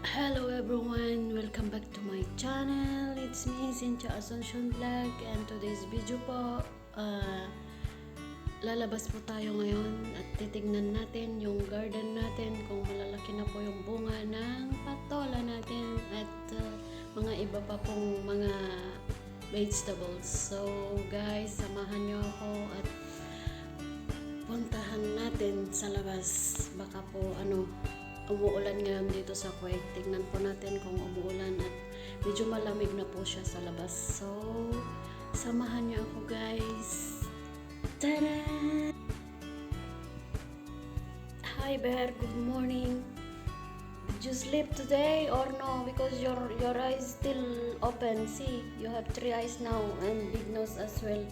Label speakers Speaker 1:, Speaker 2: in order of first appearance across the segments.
Speaker 1: Hello everyone! Welcome back to my channel. It's me, Cynthia Asuncion Vlog, and today's video po, lalabas po tayo ngayon at titignan natin yung garden natin kung malalaki na po yung bunga ng patola natin at mga iba pa pong mga vegetables. So guys, samahan nyo ako at puntahan natin sa labas. Baka po umuulan ngayon dito sa Kuwait. Tingnan po natin kung umuulan at medyo malamig na po siya sa labas. So, samahan niyo ako guys. Tada! Hi Bear, good morning. Did you sleep today or no? Because your eyes still open. See, you have 3 eyes now and big nose as well.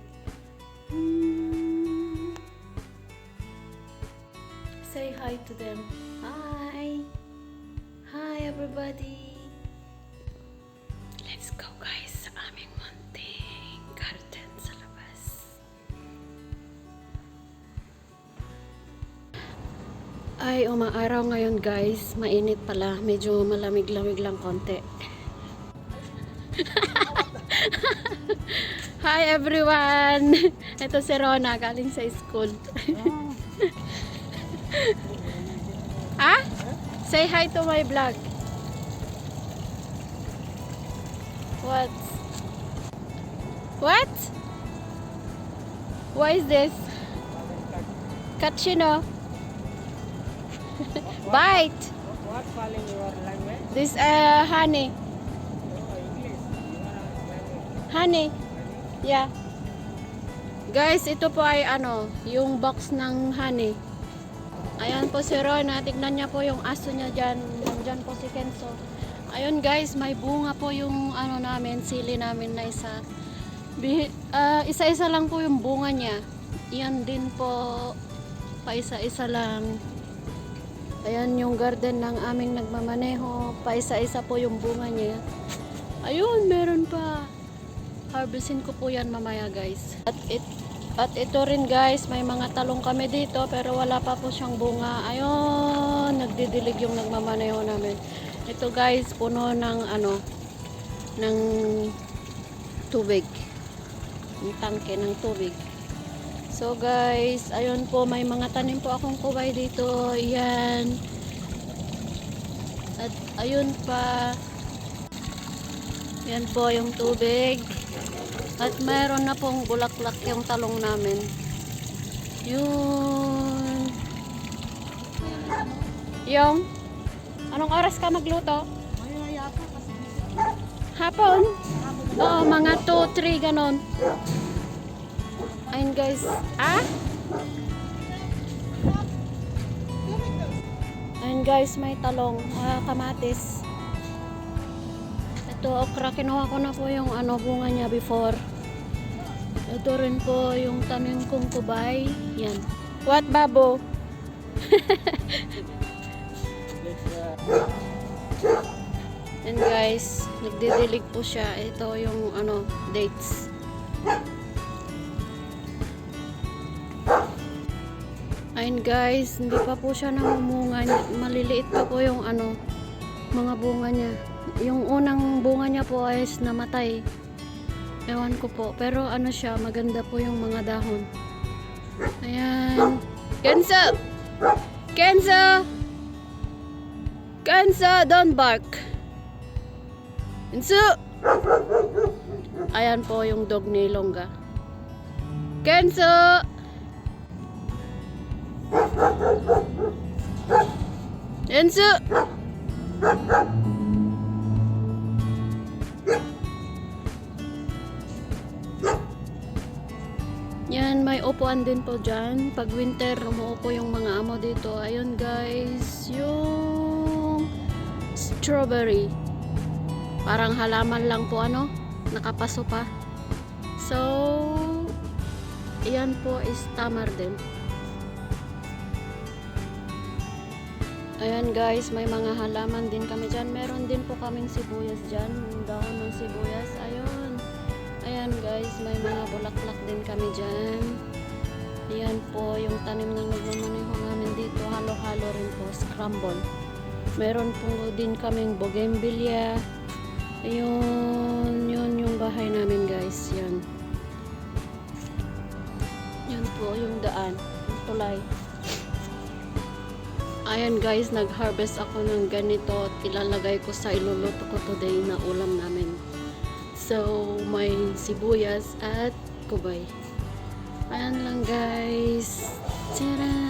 Speaker 1: Say hi to them. Hi! Hi everybody! Let's go guys sa aming munting garden sa labas. Ay, umaaraw ngayon guys. Mainit pala. Medyo malamig-lamig lang konti. Hi everyone! Ito si Rona galing sa school. Ah? Say hi to my vlog. What? What? What is this? Cappuccino. Bite.
Speaker 2: What calling your language?
Speaker 1: This honey.
Speaker 2: English.
Speaker 1: Honey. Yeah. Guys, ito po ay yung box ng honey. Ayan po si Rona, tignan niya po yung aso niya dyan. Nandyan po si Kenzo. Ayun guys, may bunga po yung namin, sili namin na isa. Isa-isa lang po yung bunga niya. Yan din po, pa isa-isa lang. Ayan yung garden ng aming nagmamaneho. Pa isa-isa po yung bunga niya. Ayun, meron pa. Harvestin ko po yan mamaya guys. At ito rin guys, may mga talong kami dito pero wala pa po siyang bunga. Ayun, nagdidilig yung nagmamaneho namin. Ito guys, puno ng ng tubig. Yung tangke ng tubig. So guys, ayun po, may mga tanim po akong kubay dito. Yan. At ayun pa. Yan po yung tubig. At mayroon na pong bulaklak yung talong namin. Yun. Yung, anong oras ka magluto? Hapon? Oo, mga 2, 3 ganon. Ayun guys. Ah? Ayun guys, may talong. Kamatis. Ito, okra, kinuha ko na po yung bunga niya before. Ito rin po yung tanim kong kubay. Yan. What, babo? And guys, nagdidilig po siya. Ito yung dates. Ayun guys, hindi pa po siya namumunga. Maliliit pa po yung mga bunga niya. Yung unang bunga niya po ay namatay. Ewan ko po. Pero siya, maganda po yung mga dahon. Ayan. Kenzo! Kenzo! Kenzo, don't bark. Kenzo! Ayan po yung dog ni Longga. Kenzo! Kenzo! Yan, may upuan din po dyan. Pag winter, umuupo yung mga amo dito. Ayun guys, yung strawberry. Parang halaman lang po nakapaso pa. So, yan po is tamar din. Ayan guys, may mga halaman din kami dyan. Meron din po kaming sibuyas dyan. Dahon ng sibuyas. Ayun. Ayan guys, may mga bulaklak din kami dyan. Ayan po yung tanim ng nagmamaneho namin dito. Halo-halo rin po, scramble. Meron po din kaming bougainvillea. Ayun, yun yung bahay namin guys. Yan. Yan po yung daan. Yung tulay. Ayan guys, nag-harvest ako ng ganito at ilalagay ko sa iluluto ko today na ulam namin. So, may sibuyas at kubay. Ayan lang guys. Tara!